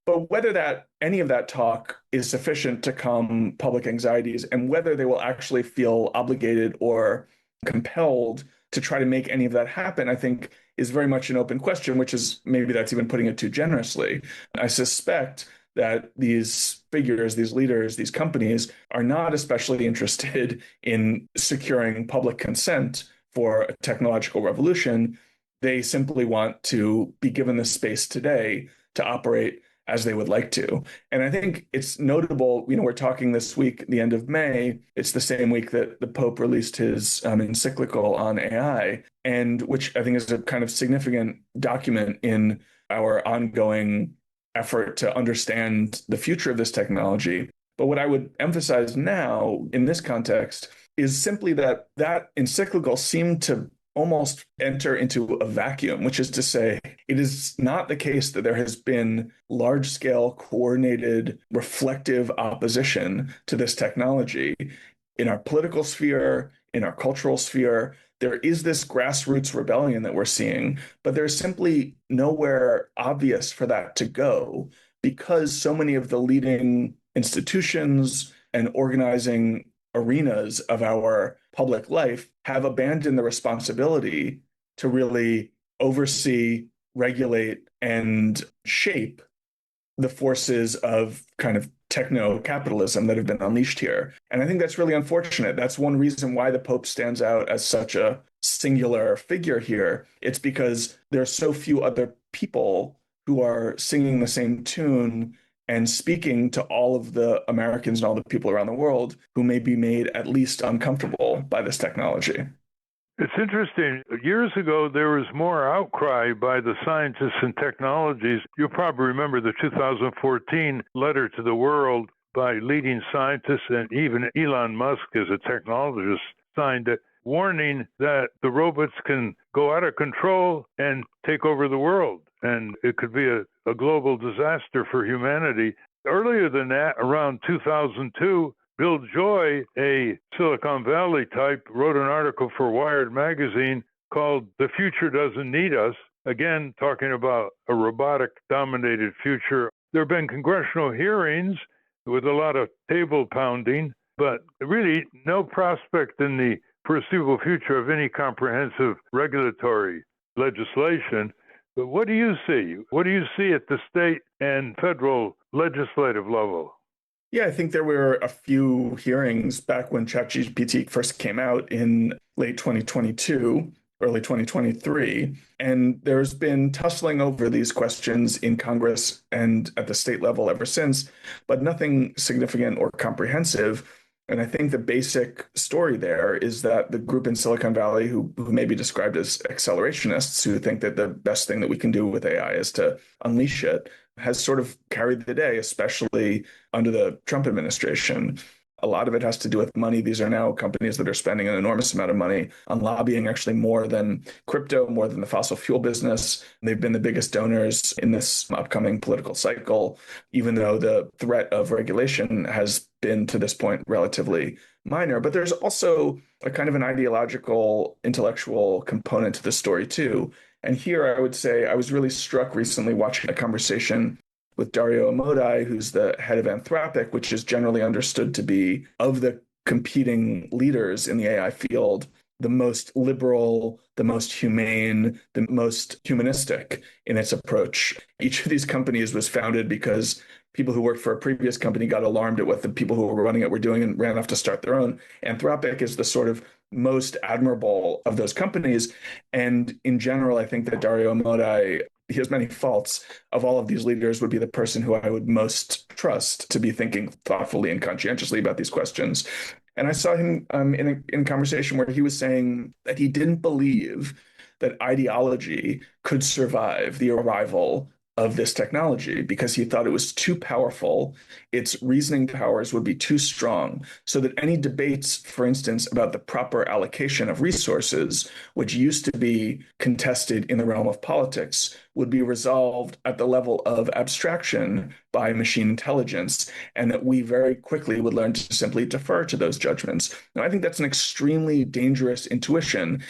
But whether any of that talk is sufficient to calm public anxieties and whether they will actually feel obligated or compelled to try to make any of that happen, I think is very much an open question, which is maybe that's even putting it too generously. I suspect that these figures, these leaders, these companies are not especially interested in securing public consent for a technological revolution. They simply want to be given the space today to operate as they would like to. And I think it's notable, we're talking this week, the end of May, it's the same week that the Pope released his encyclical on AI, and which I think is a kind of significant document in our ongoing effort to understand the future of this technology. But what I would emphasize now in this context is simply that encyclical seemed to almost enter into a vacuum, which is to say, it is not the case that there has been large-scale, coordinated, reflective opposition to this technology. In our political sphere, in our cultural sphere, there is this grassroots rebellion that we're seeing, but there's simply nowhere obvious for that to go because so many of the leading institutions and organizing arenas of our public life have abandoned the responsibility to really oversee, regulate, and shape the forces of kind of techno-capitalism that have been unleashed here. And I think that's really unfortunate. That's one reason why the Pope stands out as such a singular figure here. It's because there are so few other people who are singing the same tune and speaking to all of the Americans and all the people around the world who may be made at least uncomfortable by this technology. It's interesting. Years ago, there was more outcry by the scientists and technologies. You'll probably remember the 2014 letter to the world by leading scientists, and even Elon Musk, as a technologist, signed it, warning that the robots can go out of control and take over the world. And it could be a global disaster for humanity. Earlier than that, around 2002, Bill Joy, a Silicon Valley type, wrote an article for Wired magazine called "The Future Doesn't Need Us," again, talking about a robotic-dominated future. There have been congressional hearings with a lot of table pounding, but really no prospect in the foreseeable future of any comprehensive regulatory legislation. But what do you see? What do you see at the state and federal legislative level? Yeah, I think there were a few hearings back when ChatGPT first came out in late 2022, early 2023. And there's been tussling over these questions in Congress and at the state level ever since, but nothing significant or comprehensive. And I think the basic story there is that the group in Silicon Valley who may be described as accelerationists, who think that the best thing that we can do with AI is to unleash it, has sort of carried the day, especially under the Trump administration. A lot of it has to do with money. These are now companies that are spending an enormous amount of money on lobbying, actually more than crypto, more than the fossil fuel business. They've been the biggest donors in this upcoming political cycle, even though the threat of regulation has been to this point relatively minor. But there's also a kind of an ideological, intellectual component to the story too. And here I would say I was really struck recently watching a conversation with Dario Amodei, who's the head of Anthropic, which is generally understood to be, of the competing leaders in the AI field, the most liberal, the most humane, the most humanistic in its approach. Each of these companies was founded because people who worked for a previous company got alarmed at what the people who were running it were doing and ran off to start their own. Anthropic is the sort of most admirable of those companies. And in general, I think that Dario Amodei, he has many faults, of all of these leaders, would be the person who I would most trust to be thinking thoughtfully and conscientiously about these questions. And I saw him in a conversation where he was saying that he didn't believe that ideology could survive the arrival of this technology because he thought it was too powerful. Its reasoning powers would be too strong, so that any debates, for instance, about the proper allocation of resources, which used to be contested in the realm of politics, would be resolved at the level of abstraction by machine intelligence, and that we very quickly would learn to simply defer to those judgments. Now, I think that's an extremely dangerous intuition,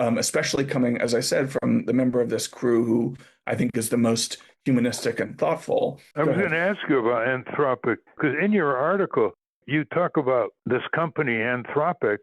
especially coming, as I said, from the member of this crew who I think is the most humanistic and thoughtful. I was going to ask you about Anthropic, because in your article, you talk about this company, Anthropic,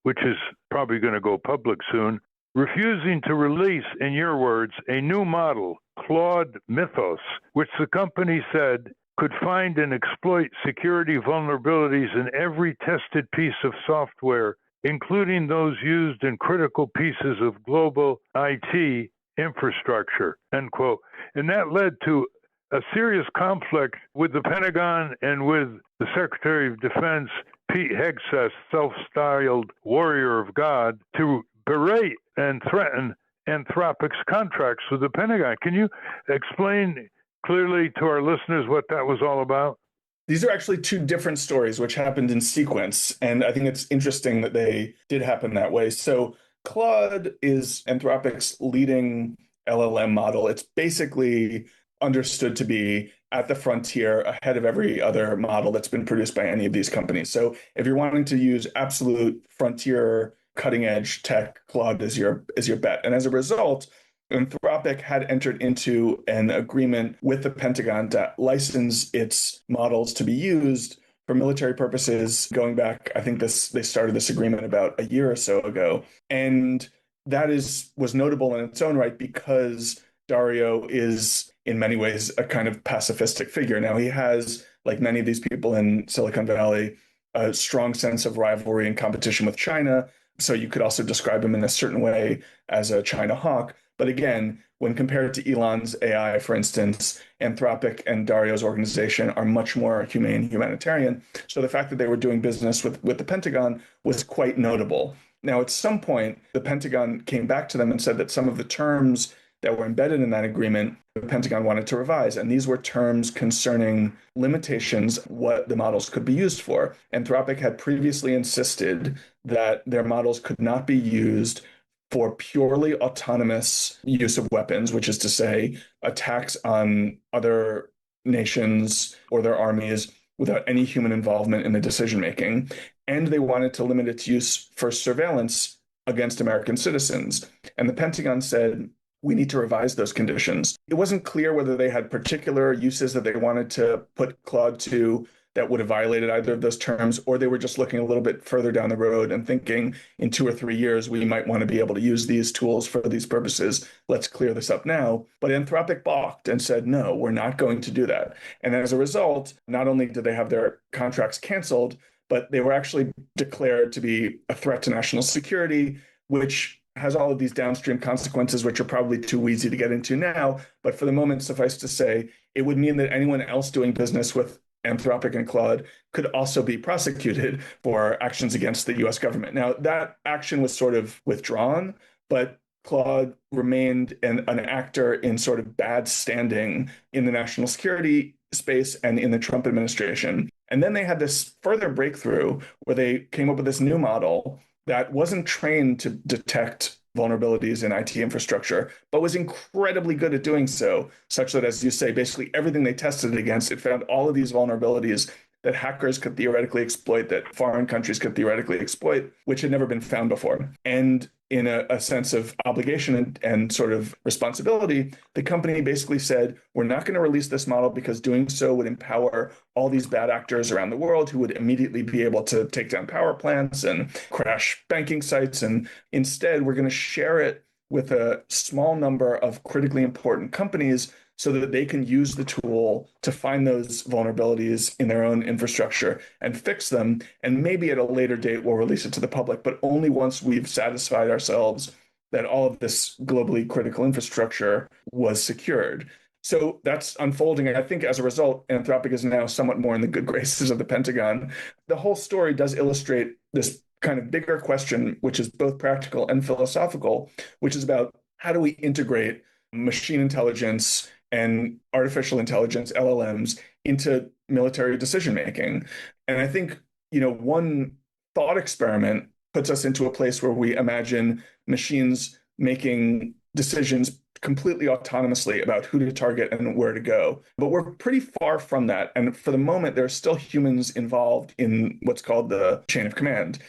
which is probably going to go public soon, refusing to release, in your words, a new model, Claude Mythos, which the company said could find and exploit security vulnerabilities in every tested piece of software, including those used in critical pieces of global IT infrastructure, end quote. And that led to a serious conflict with the Pentagon and with the Secretary of Defense, Pete Hegseth, self-styled warrior of God, to berate and threaten Anthropic's contracts with the Pentagon. Can you explain clearly to our listeners what that was all about? These are actually two different stories which happened in sequence, and I think it's interesting that they did happen that way. So Claude is Anthropic's leading LLM model. It's basically understood to be at the frontier ahead of every other model that's been produced by any of these companies. So if you're wanting to use absolute frontier cutting edge tech, Claude is your bet. And as a result, Anthropic had entered into an agreement with the Pentagon to license its models to be used for military purposes going back. I think they started this agreement about a year or so ago. And that was notable in its own right because Dario is in many ways a kind of pacifistic figure. Now he has, like many of these people in Silicon Valley, a strong sense of rivalry and competition with China. So you could also describe him in a certain way as a China hawk. But again, when compared to Elon's AI, for instance, Anthropic and Dario's organization are much more humane, humanitarian. So the fact that they were doing business with the Pentagon was quite notable. Now, at some point, the Pentagon came back to them and said that some of the terms that were embedded in that agreement, the Pentagon wanted to revise. And these were terms concerning limitations, what the models could be used for. Anthropic had previously insisted that their models could not be used for purely autonomous use of weapons, which is to say, attacks on other nations or their armies without any human involvement in the decision-making. And they wanted to limit its use for surveillance against American citizens. And the Pentagon said, we need to revise those conditions. It wasn't clear whether they had particular uses that they wanted to put Claude to that would have violated either of those terms, or they were just looking a little bit further down the road and thinking in 2 or 3 years, we might want to be able to use these tools for these purposes. Let's clear this up now. But Anthropic balked and said, no, we're not going to do that. And as a result, not only did they have their contracts canceled, but they were actually declared to be a threat to national security, which has all of these downstream consequences, which are probably too easy to get into now. But for the moment, suffice to say, it would mean that anyone else doing business with Anthropic and Claude could also be prosecuted for actions against the US government. Now, that action was sort of withdrawn, but Claude remained an actor in sort of bad standing in the national security space and in the Trump administration. And then they had this further breakthrough where they came up with this new model that wasn't trained to detect vulnerabilities in IT infrastructure, but was incredibly good at doing so, such that, as you say, basically everything they tested it against, it found all of these vulnerabilities that hackers could theoretically exploit, that foreign countries could theoretically exploit, which had never been found before. And in a sense of obligation and sort of responsibility, the company basically said, we're not going to release this model because doing so would empower all these bad actors around the world who would immediately be able to take down power plants and crash banking sites. And instead, we're going to share it with a small number of critically important companies so that they can use the tool to find those vulnerabilities in their own infrastructure and fix them. And maybe at a later date, we'll release it to the public, but only once we've satisfied ourselves that all of this globally critical infrastructure was secured. So that's unfolding. And I think as a result, Anthropic is now somewhat more in the good graces of the Pentagon. The whole story does illustrate this kind of bigger question, which is both practical and philosophical, which is about how do we integrate machine intelligence and artificial intelligence, LLMs, into military decision making. And I think, one thought experiment puts us into a place where we imagine machines making decisions completely autonomously about who to target and where to go. But we're pretty far from that. And for the moment, there are still humans involved in what's called the chain of command.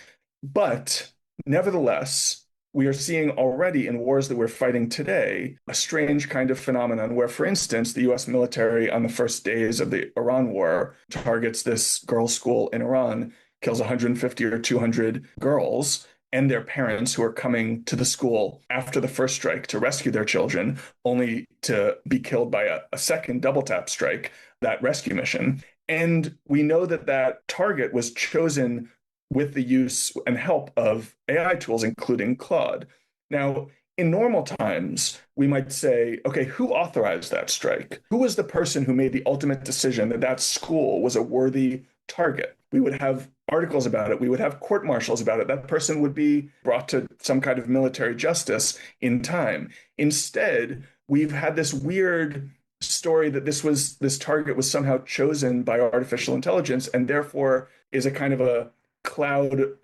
But nevertheless, we are seeing already in wars that we're fighting today a strange kind of phenomenon where, for instance, the US military on the first days of the Iran war targets this girls' school in Iran, kills 150 or 200 girls and their parents who are coming to the school after the first strike to rescue their children, only to be killed by a second double tap strike, that rescue mission. And we know that that target was chosen with the use and help of AI tools, including Claude. Now, in normal times, we might say, okay, who authorized that strike? Who was the person who made the ultimate decision that that school was a worthy target? We would have articles about it. We would have court martials about it. That person would be brought to some kind of military justice in time. Instead, we've had this weird story that this target was somehow chosen by artificial intelligence and therefore is a kind of a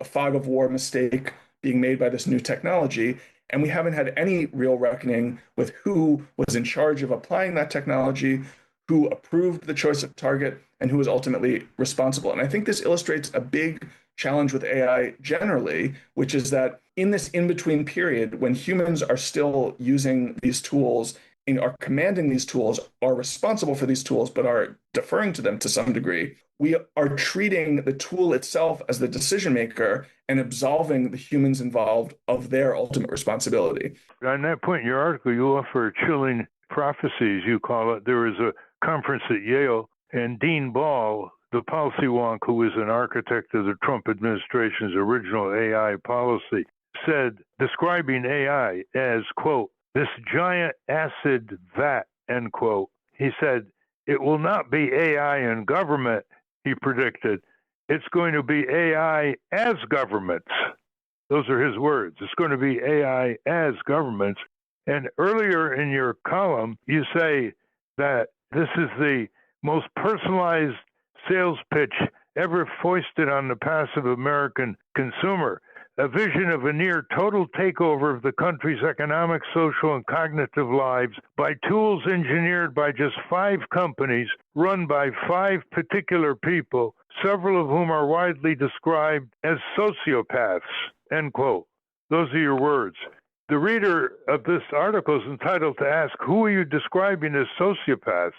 fog of war mistake being made by this new technology. And we haven't had any real reckoning with who was in charge of applying that technology, who approved the choice of target, and who was ultimately responsible. And I think this illustrates a big challenge with AI generally, which is that in this in-between period, when humans are still using these tools and are commanding these tools, are responsible for these tools, but are deferring to them to some degree, we are treating the tool itself as the decision maker and absolving the humans involved of their ultimate responsibility. On that point in your article, you offer chilling prophecies, you call it. There was a conference at Yale, and Dean Ball, the policy wonk who was an architect of the Trump administration's original AI policy, said, describing AI as, quote, this giant acid vat, end quote. He said, it will not be AI in government, he predicted. It's going to be AI as governments. Those are his words. It's going to be AI as governments. And earlier in your column, you say that this is the most personalized sales pitch ever foisted on the passive American consumer. A vision of a near total takeover of the country's economic, social, and cognitive lives by tools engineered by just 5 companies run by 5 particular people, several of whom are widely described as sociopaths, end quote. Those are your words. The reader of this article is entitled to ask, who are you describing as sociopaths?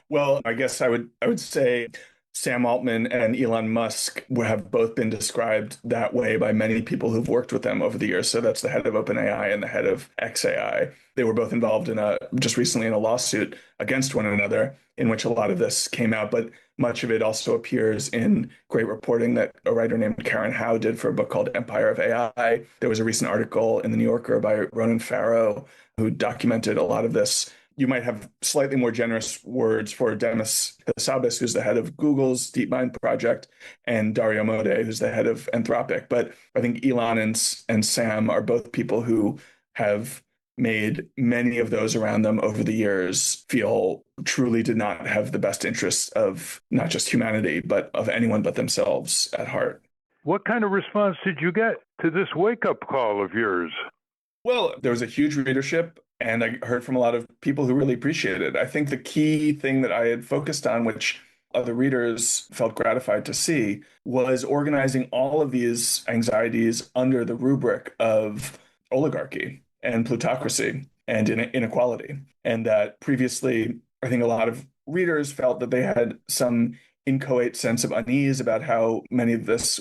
Well, I guess I would say Sam Altman and Elon Musk have both been described that way by many people who've worked with them over the years. So that's the head of OpenAI and the head of XAI. They were both involved in just recently in a lawsuit against one another in which a lot of this came out, but much of it also appears in great reporting that a writer named Karen Howe did for a book called Empire of AI. There was a recent article in the New Yorker by Ronan Farrow who documented a lot of this. You might have slightly more generous words for Demis Hassabis, who's the head of Google's DeepMind project, and Dario Mode, who's the head of Anthropic. But I think Elon and Sam are both people who have made many of those around them over the years feel truly did not have the best interests of not just humanity, but of anyone but themselves at heart. What kind of response did you get to this wake-up call of yours? Well, there was a huge readership, and I heard from a lot of people who really appreciated it. I think the key thing that I had focused on, which other readers felt gratified to see, was organizing all of these anxieties under the rubric of oligarchy and plutocracy and inequality. And that previously, I think a lot of readers felt that they had some inchoate sense of unease about how much of this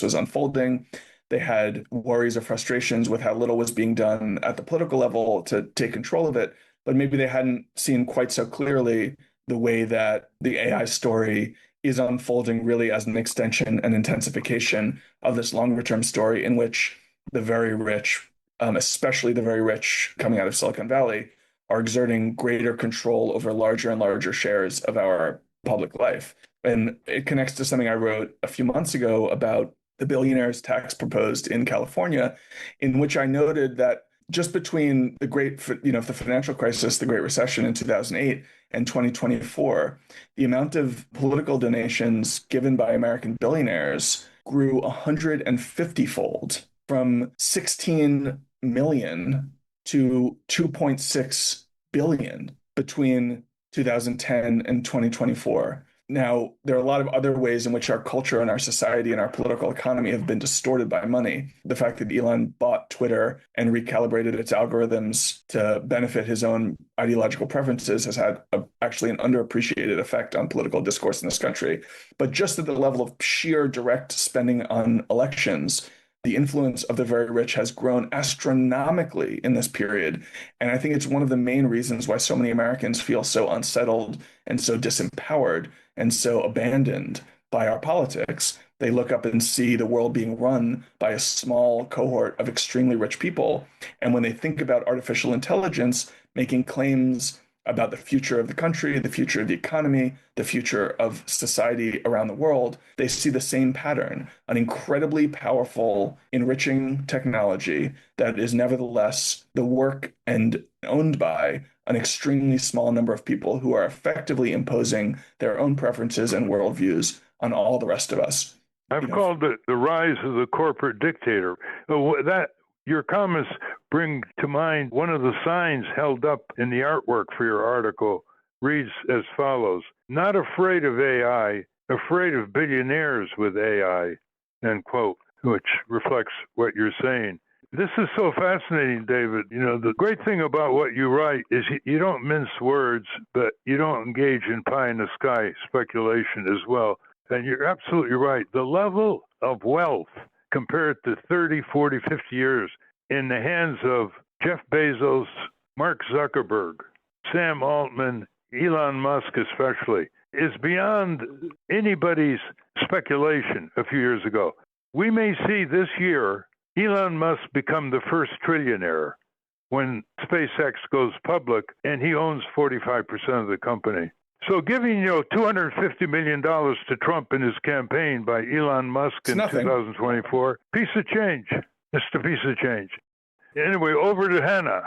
was unfolding. They had worries or frustrations with how little was being done at the political level to take control of it, but maybe they hadn't seen quite so clearly the way that the AI story is unfolding really as an extension and intensification of this longer term story in which the very rich, especially the very rich coming out of Silicon Valley, are exerting greater control over larger and larger shares of our public life. And it connects to something I wrote a few months ago about the billionaire's tax proposed in California, in which I noted that just between the financial crisis, the Great Recession in 2008 and 2024, the amount of political donations given by American billionaires grew 150-fold from 16 million to 2.6 billion between 2010 and 2024. Now, there are a lot of other ways in which our culture and our society and our political economy have been distorted by money. The fact that Elon bought Twitter and recalibrated its algorithms to benefit his own ideological preferences has had actually an underappreciated effect on political discourse in this country. But just at the level of sheer direct spending on elections, the influence of the very rich has grown astronomically in this period. And I think it's one of the main reasons why so many Americans feel so unsettled and so disempowered and so abandoned by our politics. They look up and see the world being run by a small cohort of extremely rich people. And when they think about artificial intelligence making claims about the future of the country, the future of the economy, the future of society around the world, they see the same pattern, an incredibly powerful, enriching technology that is nevertheless the work and owned by an extremely small number of people who are effectively imposing their own preferences and worldviews on all the rest of us. I've called it the rise of the corporate dictator. Your comments bring to mind one of the signs held up in the artwork for your article reads as follows: "Not afraid of AI, afraid of billionaires with AI," end quote, which reflects what you're saying. This is so fascinating, David. The great thing about what you write is you don't mince words, but you don't engage in pie in the sky speculation as well. And you're absolutely right. The level of wealth compared to 30, 40, 50 years in the hands of Jeff Bezos, Mark Zuckerberg, Sam Altman, Elon Musk especially, is beyond anybody's speculation a few years ago. We may see this year Elon Musk become the first trillionaire when SpaceX goes public, and he owns 45% of the company. So giving $250 million to Trump in his campaign by Elon Musk in 2024, piece of change. Just a piece of change. Anyway, over to Hannah.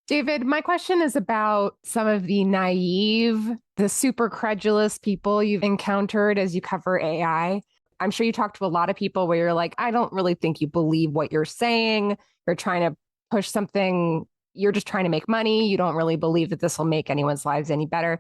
David, my question is about some of the naive, the super credulous people you've encountered as you cover AI. I'm sure you talk to a lot of people where you're like, I don't really think you believe what you're saying. You're trying to push something. You're just trying to make money. You don't really believe that this will make anyone's lives any better.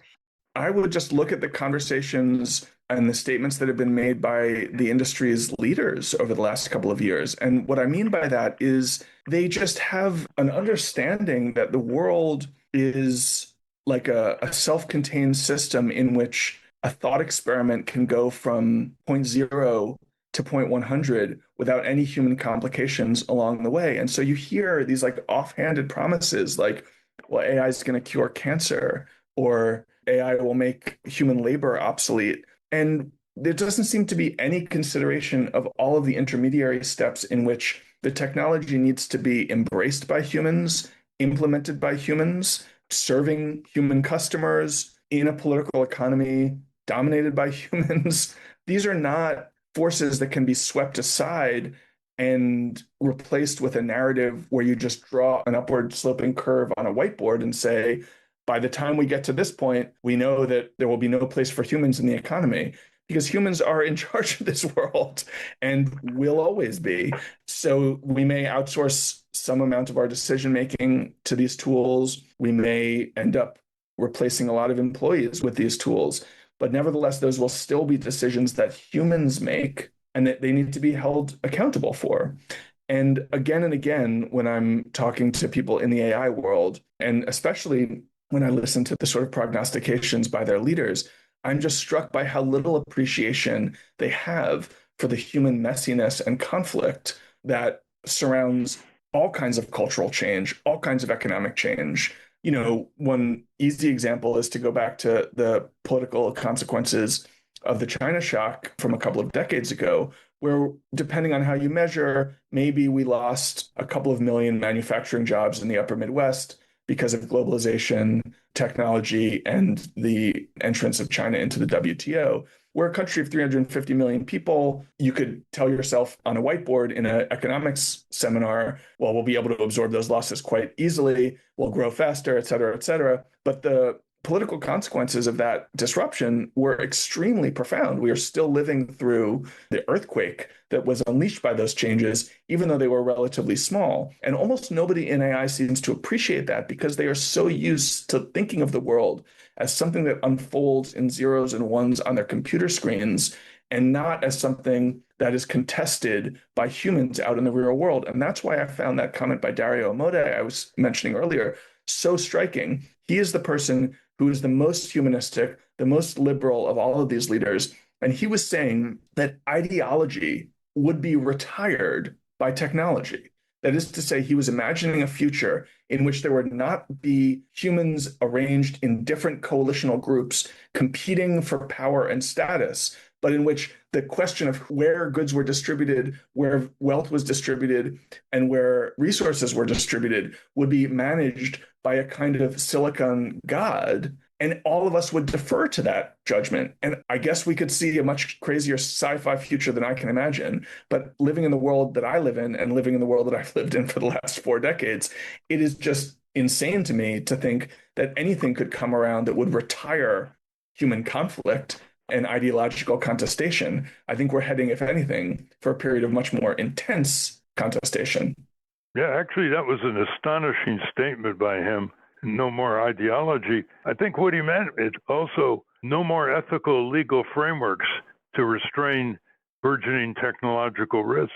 I would just look at the conversations and the statements that have been made by the industry's leaders over the last couple of years. And what I mean by that is they just have an understanding that the world is like a self-contained system in which a thought experiment can go from point 0 to point 100 without any human complications along the way. And so you hear these like offhanded promises like, well, AI is going to cure cancer, or AI will make human labor obsolete. And there doesn't seem to be any consideration of all of the intermediary steps in which the technology needs to be embraced by humans, implemented by humans, serving human customers in a political economy dominated by humans. These are not forces that can be swept aside and replaced with a narrative where you just draw an upward sloping curve on a whiteboard and say, by the time we get to this point, we know that there will be no place for humans in the economy, because humans are in charge of this world and will always be. So we may outsource some amount of our decision making to these tools. We may end up replacing a lot of employees with these tools. But nevertheless, those will still be decisions that humans make and that they need to be held accountable for. And again, when I'm talking to people in the AI world, and especially when I listen to the sort of prognostications by their leaders, I'm just struck by how little appreciation they have for the human messiness and conflict that surrounds all kinds of cultural change, all kinds of economic change. One easy example is to go back to the political consequences of the China shock from a couple of decades ago, where depending on how you measure, maybe we lost a couple of million manufacturing jobs in the upper Midwest because of globalization, technology, and the entrance of China into the WTO. We're a country of 350 million people. You could tell yourself on a whiteboard in an economics seminar, well, we'll be able to absorb those losses quite easily. We'll grow faster, et cetera, et cetera. But the political consequences of that disruption were extremely profound. We are still living through the earthquake that was unleashed by those changes, even though they were relatively small. And almost nobody in AI seems to appreciate that because they are so used to thinking of the world as something that unfolds in zeros and ones on their computer screens and not as something that is contested by humans out in the real world. And that's why I found that comment by Dario Amodei I was mentioning earlier so striking. He is the person who is the most humanistic, the most liberal of all of these leaders. And he was saying that ideology would be retired by technology. That is to say, he was imagining a future in which there would not be humans arranged in different coalitional groups competing for power and status, but in which the question of where goods were distributed, where wealth was distributed, and where resources were distributed would be managed by a kind of silicon god. And all of us would defer to that judgment. And I guess we could see a much crazier sci-fi future than I can imagine. But living in the world that I live in and living in the world that I've lived in for the last 4 decades, it is just insane to me to think that anything could come around that would retire human conflict and ideological contestation. I think we're heading, if anything, for a period of much more intense contestation. Yeah, actually, that was an astonishing statement by him. No more ideology. I think what he meant is also no more ethical legal frameworks to restrain burgeoning technological risks.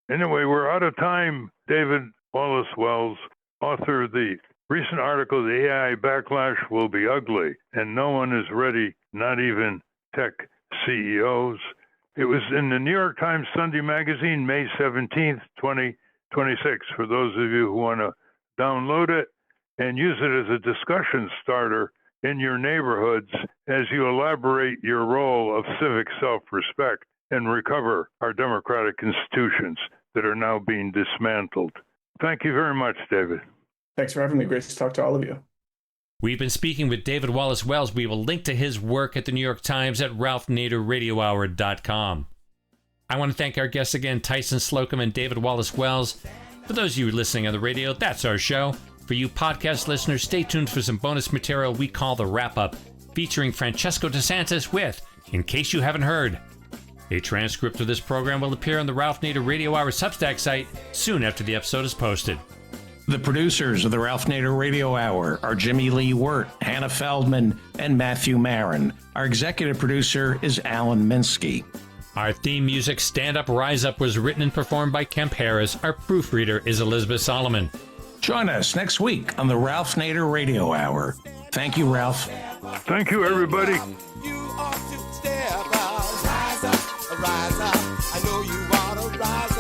Anyway, we're out of time. David Wallace-Wells, author of the recent article, The AI Backlash Will Be Ugly, and No One Is Ready, Not Even Tech CEOs. It was in the New York Times Sunday Magazine, May 17th, 2026. For those of you who want to download it and use it as a discussion starter in your neighborhoods as you elaborate your role of civic self-respect and recover our democratic institutions that are now being dismantled. Thank you very much, David. Thanks for having me. Great to talk to all of you. We've been speaking with David Wallace-Wells. We will link to his work at the New York Times at ralphnaderradiohour.com. I want to thank our guests again, Tyson Slocum and David Wallace-Wells. For those of you listening on the radio, that's our show. For you podcast listeners, stay tuned for some bonus material we call The Wrap-Up, featuring Francesco DeSantis with In Case You Haven't Heard. A transcript of this program will appear on the Ralph Nader Radio Hour Substack site soon after the episode is posted. The producers of the Ralph Nader Radio Hour are Jimmy Lee Wirt, Hannah Feldman, and Matthew Marin. Our executive producer is Alan Minsky. Our theme music, Stand Up, Rise Up, was written and performed by Kemp Harris. Our proofreader is Elizabeth Solomon. Join us next week on the Ralph Nader Radio Hour. Thank you, Ralph. Thank you, everybody. You ought to step up, rise up, rise up. I know you ought to rise